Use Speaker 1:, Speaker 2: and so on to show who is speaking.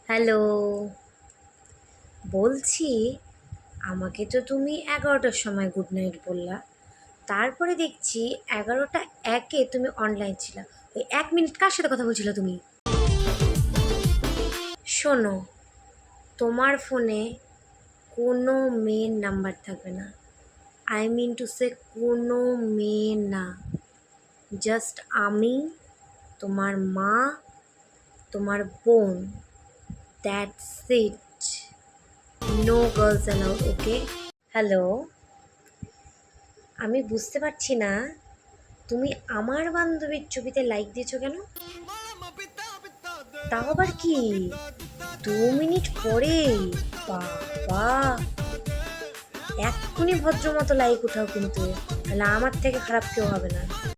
Speaker 1: Hello, বলছি আমাকে তো তুমি 11টার সময় গুড নাইট বললা। তারপরে দেখছি 11টা 1-এ তুমি অনলাইন ছিলা। ওই 1 মিনিট কার সাথে কথা বলছিলা তুমি? শোনো, তোমার ফোনে কোনো মেয়ের নাম্বার থাকবে না। আই মিন টু সে কোনো মেয়ে না, জাস্ট আমি, তোমার মা, তোমার বোন, that's it. No girls allowed, okay? Hello, আমি বুঝতে পারছি না তুমি আমার বান্ধবীর ছবিতে লাইক দিয়েছো কেন? তাও আবার কি 2 মিনিট পরেই? বাবা, এক্ষুনি ভদ্রমতো লাইক উঠাও কিন্তু, তাহলে আমার থেকে খারাপ কেউ হবে না।